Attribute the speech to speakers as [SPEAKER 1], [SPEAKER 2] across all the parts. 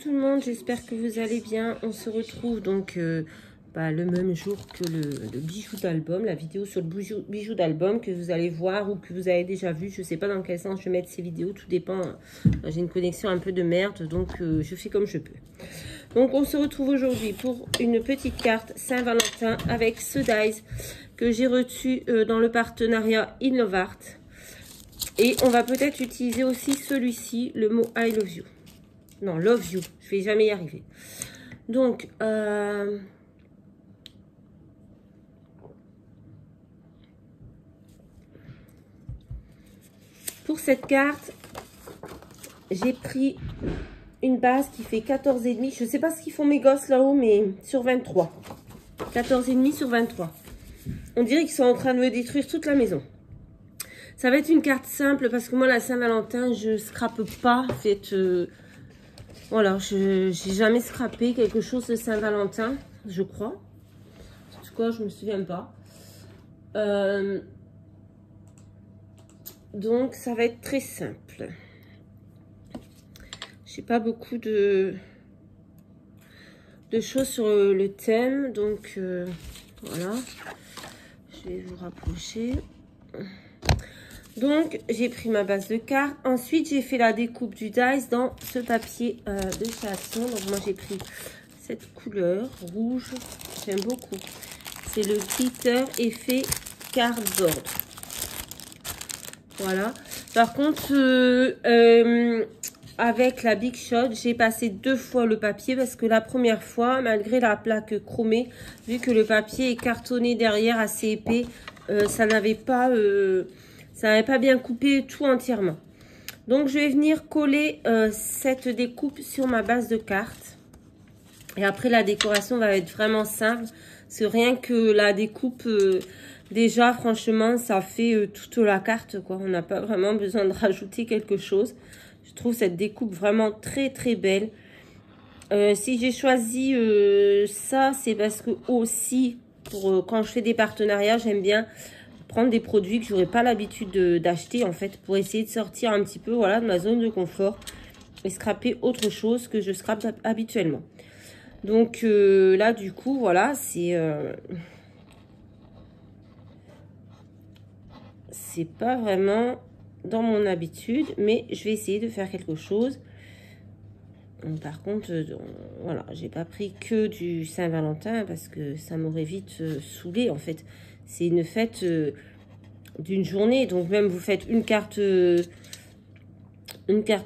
[SPEAKER 1] tout le monde, j'espère que vous allez bien. On se retrouve donc le même jour que le bijou d'album, la vidéo sur le bijou d'album que vous allez voir ou que vous avez déjà vu. Je ne sais pas dans quel sens je vais mettre ces vidéos, tout dépend. J'ai une connexion un peu de merde, donc je fais comme je peux. Donc on se retrouve aujourd'hui pour une petite carte Saint-Valentin avec ce dice que j'ai reçu dans le partenariat Inlovart. Et on va peut-être utiliser aussi celui-ci, le mot I love you. Non, love you. Je vais jamais y arriver. Donc, pour cette carte, j'ai pris une base qui fait 14,5. Je ne sais pas ce qu'ils font mes gosses là-haut, mais sur 23. 14,5 sur 23. On dirait qu'ils sont en train de me détruire toute la maison. Ça va être une carte simple parce que moi, la Saint-Valentin, je scrape pas. En fait, voilà, je n'ai jamais scrappé quelque chose de Saint-Valentin, je crois. En tout cas, je me souviens pas. Donc, ça va être très simple. J'ai pas beaucoup de choses sur le thème. Donc, voilà. Je vais vous rapprocher. Donc, j'ai pris ma base de cartes. Ensuite, j'ai fait la découpe du dice dans ce papier de chez Action. Donc, moi, j'ai pris cette couleur rouge. J'aime beaucoup. C'est le glitter effet cardboard. Voilà. Par contre, avec la Big Shot, j'ai passé 2 fois le papier parce que la première fois, malgré la plaque chromée, vu que le papier est cartonné derrière assez épais, ça n'avait pas... ça n'avait pas bien coupé tout entièrement. Donc, je vais venir coller cette découpe sur ma base de cartes. Et après, la décoration va être vraiment simple. C'est rien que la découpe, déjà, franchement, ça fait toute la carte, quoi. On n'a pas vraiment besoin de rajouter quelque chose. Je trouve cette découpe vraiment très, très belle. Si j'ai choisi ça, c'est parce que aussi, quand je fais des partenariats, j'aime bien prendre des produits que j'aurais pas l'habitude d'acheter en fait pour essayer de sortir un petit peu voilà de ma zone de confort et scraper autre chose que je scrape habituellement. Donc là du coup voilà c'est pas vraiment dans mon habitude, mais je vais essayer de faire quelque chose. Par contre voilà, j'ai pas pris que du Saint-Valentin parce que ça m'aurait vite saoulé en fait. C'est une fête d'une journée, donc même vous faites une carte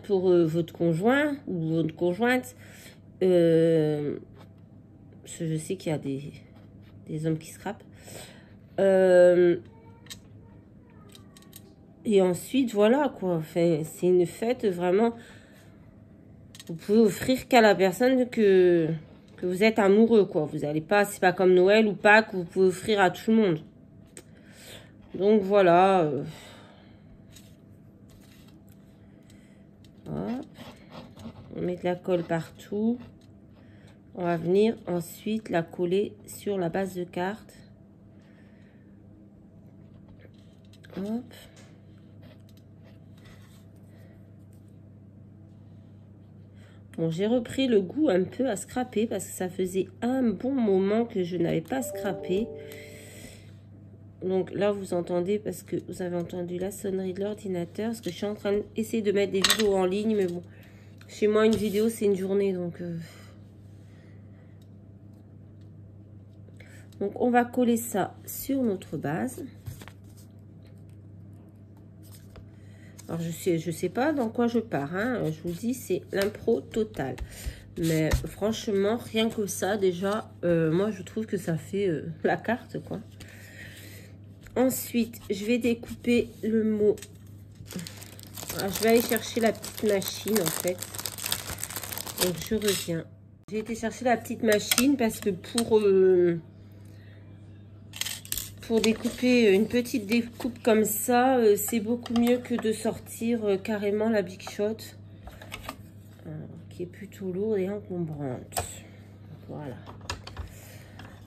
[SPEAKER 1] pour votre conjoint ou votre conjointe. Je sais qu'il y a des hommes qui scrapent. Et ensuite voilà quoi. Enfin, c'est une fête vraiment. Vous pouvez offrir qu'à la personne que vous êtes amoureux quoi. Vous n'allez pas, c'est pas comme Noël ou Pâques où vous pouvez offrir à tout le monde. Donc voilà. Hop. On met de la colle partout. On va venir ensuite la coller sur la base de carte. Hop. Bon, j'ai repris le goût un peu à scraper parce que ça faisait un bon moment que je n'avais pas scrappé. Donc là, vous entendez parce que vous avez entendu la sonnerie de l'ordinateur. Parce que je suis en train d'essayer de mettre des vidéos en ligne. Mais bon, chez moi, une vidéo, c'est une journée. Donc, on va coller ça sur notre base. Alors, je sais pas dans quoi je pars. Hein. Je vous dis, c'est l'impro totale. Mais franchement, rien que ça, déjà, moi, je trouve que ça fait la carte, quoi. Ensuite, je vais découper le mot. Alors, je vais aller chercher la petite machine, en fait. Donc, je reviens. J'ai été chercher la petite machine parce que pour découper une petite découpe comme ça, c'est beaucoup mieux que de sortir carrément la Big Shot. Qui est plutôt lourde et encombrante. Voilà.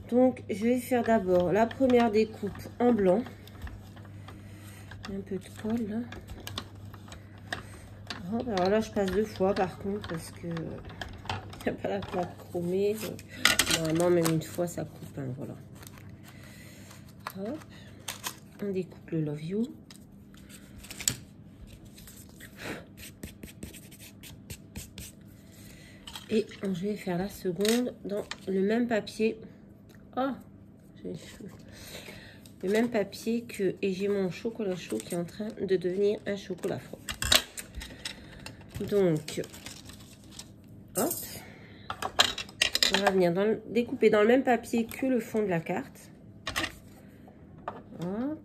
[SPEAKER 1] Donc, je vais faire d'abord la première découpe en blanc. Un peu de colle, là. Alors là, je passe 2 fois, par contre, parce que Il n'y a pas la plaque chromée. Donc, normalement, même une fois, ça coupe. Hein, voilà. Hop. On découpe le Love You. Et je vais faire la seconde dans le même papier. Oh, j'ai chaud. Le même papier que... Et j'ai mon chocolat chaud qui est en train de devenir un chocolat froid. Donc, hop. On va venir découper dans le même papier que le fond de la carte. Hop.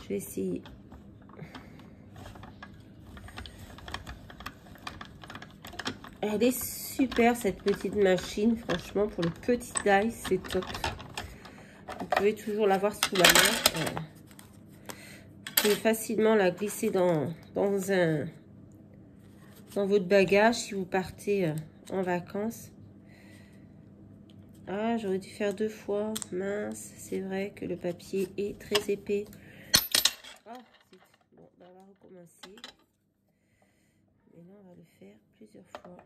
[SPEAKER 1] Je vais essayer. Elle est super cette petite machine. Franchement, pour le petit die, c'est top. Vous pouvez toujours l'avoir sous la main. Vous pouvez facilement la glisser dans votre bagage si vous partez en vacances. Ah, j'aurais dû faire 2 fois. Mince, c'est vrai que le papier est très épais. Ah, bon, on va recommencer. Et là, on va le faire plusieurs fois.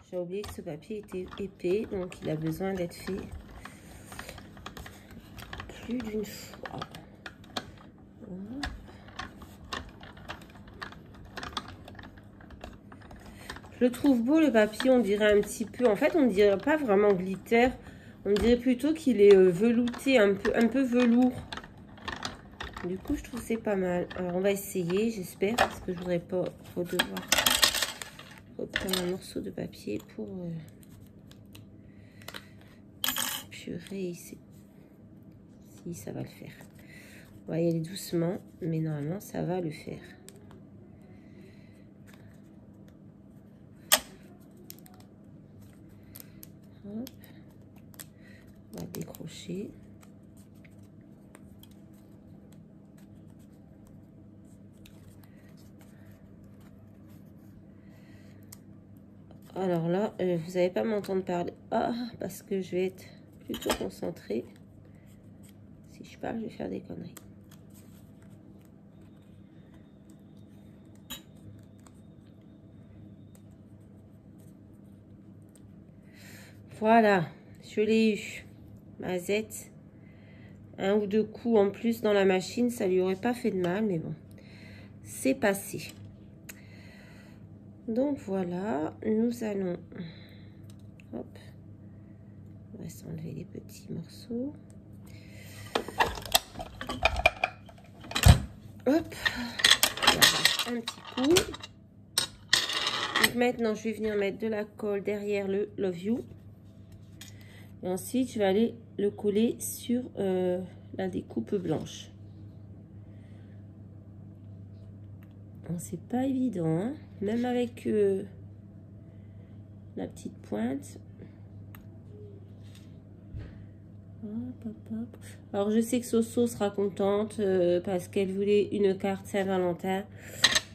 [SPEAKER 1] J'ai oublié que ce papier était épais, donc il a besoin d'être fait plus d'une fois. Je le trouve beau le papier, on dirait un petit peu, en fait on dirait pas vraiment glitter, on dirait plutôt qu'il est velouté, un peu velours. Du coup je trouve que c'est pas mal. Alors on va essayer, j'espère, parce que je voudrais pas devoir reprendre un morceau de papier pour purée ici. Si ça va le faire. On va y aller doucement, mais normalement ça va le faire. Hop. On va décrocher. Alors là, vous n'allez pas m'entendre parler. Ah, parce que je vais être plutôt concentrée. Si je parle, je vais faire des conneries. Voilà, je l'ai eu. Mazette. 1 ou 2 coups en plus dans la machine, ça lui aurait pas fait de mal, mais bon, c'est passé. Donc voilà, nous allons... Hop. On va s'enlever les petits morceaux. Hop. Un petit coup. Donc maintenant, je vais venir mettre de la colle derrière le Love You. Et ensuite, je vais aller le coller sur la découpe blanche. Bon, c'est pas évident, hein, même avec la petite pointe. Hop, hop, hop. Alors, je sais que Soso sera contente parce qu'elle voulait une carte Saint-Valentin.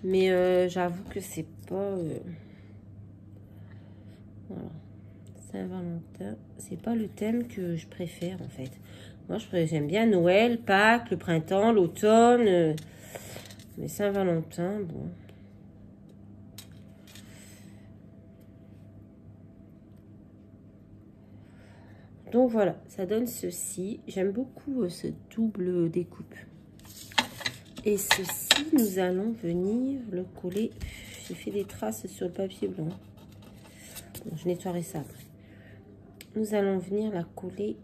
[SPEAKER 1] Mais j'avoue que c'est pas... Voilà. Saint-Valentin, c'est pas le thème que je préfère en fait. Moi, j'aime bien Noël, Pâques, le printemps, l'automne. Mais Saint-Valentin, bon. Donc voilà, ça donne ceci. J'aime beaucoup ce double découpe. Et ceci, nous allons venir le coller. J'ai fait des traces sur le papier blanc. Bon, je nettoierai ça après. Nous allons venir la coller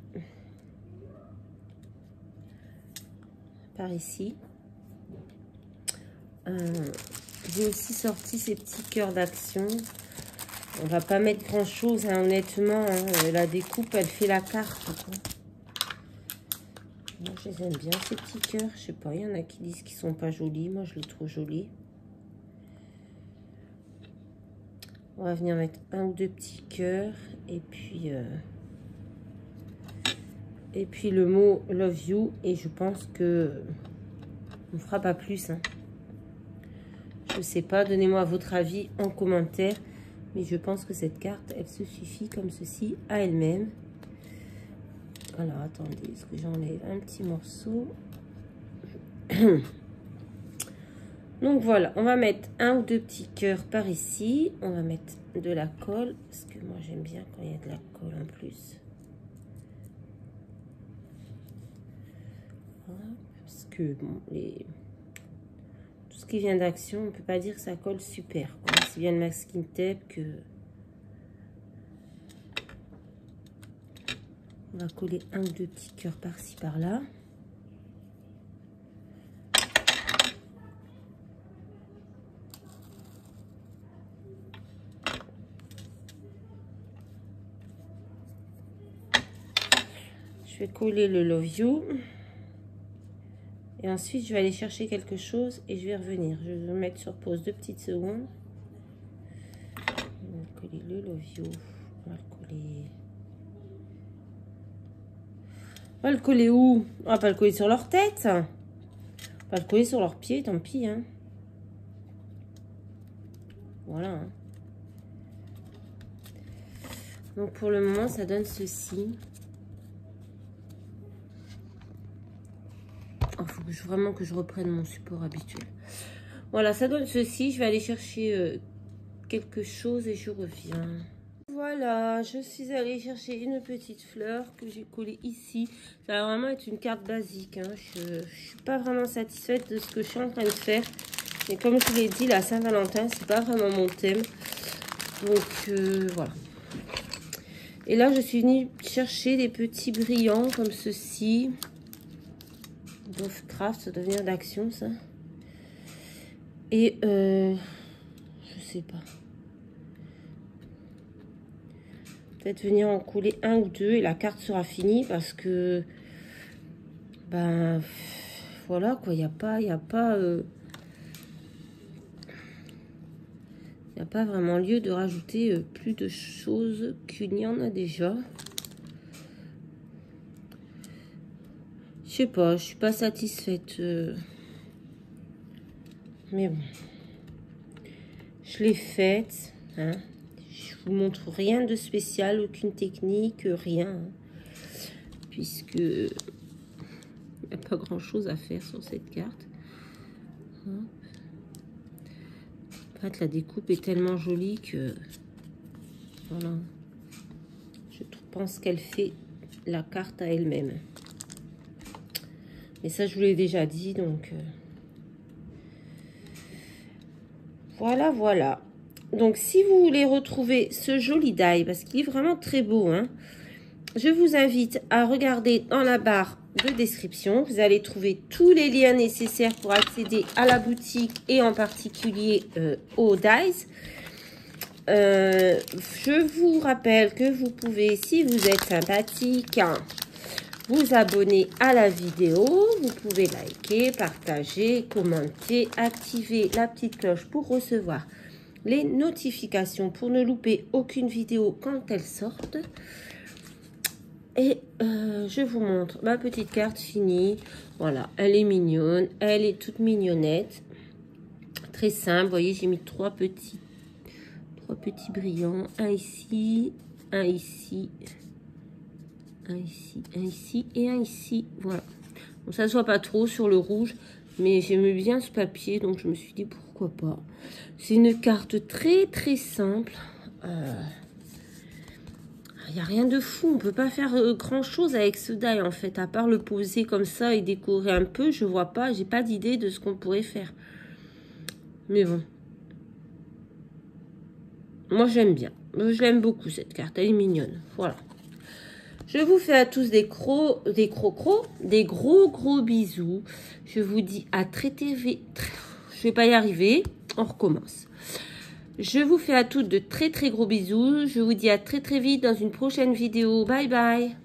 [SPEAKER 1] par ici. J'ai aussi sorti ces petits cœurs d'action. On va pas mettre grand chose, hein, honnêtement. Hein, la découpe, elle fait la carte. Quoi. Moi, je les aime bien, ces petits cœurs. Je sais pas, il y en a qui disent qu'ils sont pas jolis. Moi, je les trouve jolis. On va venir mettre 1 ou 2 petits cœurs. Et puis le mot Love You. Et je pense que on ne fera pas plus. Hein. Je sais pas, donnez-moi votre avis en commentaire. Mais je pense que cette carte, elle se suffit comme ceci à elle-même. Alors, attendez, est-ce que j'enlève un petit morceau? Donc voilà, on va mettre un ou deux petits cœurs par ici. On va mettre de la colle, parce que moi j'aime bien quand il y a de la colle en plus. Voilà, parce que bon, tout ce qui vient d'Action, on ne peut pas dire que ça colle super, quoi. C'est bien le masking tape que... On va coller un ou deux petits cœurs par-ci, par-là. Je vais coller le Love You. Et ensuite, je vais aller chercher quelque chose et je vais revenir. Je vais me mettre sur pause 2 petites secondes. On va coller le Love You. On va le coller... On va le coller où? On va pas le coller sur leur tête. On va le coller sur leurs pieds, tant pis. Hein. Voilà. Hein. Donc pour le moment, ça donne ceci. Il faut vraiment que je reprenne mon support habituel. Voilà, ça donne ceci. Je vais aller chercher quelque chose et je reviens. Voilà, je suis allée chercher une petite fleur que j'ai collée ici. Ça va vraiment être une carte basique. Hein. Je ne suis pas vraiment satisfaite de ce que je suis en train de faire. Mais comme je vous l'ai dit, la Saint-Valentin, c'est pas vraiment mon thème. Donc voilà. Et là, je suis venue chercher des petits brillants comme ceci. Dovecraft, ça doit venir d'Action, ça. Et je sais pas. Peut-être venir en couler un ou deux et la carte sera finie parce que ben voilà quoi, il n'y a pas vraiment lieu de rajouter plus de choses qu'il n'y en a déjà. Je sais pas, je suis pas satisfaite. Mais bon, je l'ai faite. Hein. Je vous montre rien de spécial, aucune technique, rien. Hein, puisque il n'y a pas grand chose à faire sur cette carte. Hop. En fait, la découpe est tellement jolie que voilà. Je pense qu'elle fait la carte à elle-même. Mais ça, je vous l'ai déjà dit, donc voilà, voilà. Donc, si vous voulez retrouver ce joli die, parce qu'il est vraiment très beau, hein, je vous invite à regarder dans la barre de description. Vous allez trouver tous les liens nécessaires pour accéder à la boutique et en particulier aux dies. Je vous rappelle que vous pouvez, si vous êtes sympathique, hein, vous abonner à la vidéo. Vous pouvez liker, partager, commenter, activer la petite cloche pour recevoir les notifications pour ne louper aucune vidéo quand elles sortent. Et je vous montre ma petite carte finie. Voilà, elle est mignonne, elle est toute mignonnette, très simple. Vous voyez, j'ai mis trois petits brillants, un ici, un ici, un ici, un ici et un ici. Voilà, bon, ça ne se voit pas trop sur le rouge, mais j'aimais bien ce papier, donc je me suis dit pourquoi pas. C'est une carte très très simple. Il n'y a rien de fou, on peut pas faire grand chose avec ce die en fait, à part le poser comme ça et décorer un peu. Je vois pas, j'ai pas d'idée de ce qu'on pourrait faire. Mais bon, moi j'aime bien, je l'aime beaucoup cette carte, elle est mignonne. Voilà. Je vous fais à tous des gros bisous. Je vous dis à très vite. Je vais pas y arriver, on recommence. Je vous fais à toutes de très gros bisous. Je vous dis à très vite dans une prochaine vidéo. Bye bye.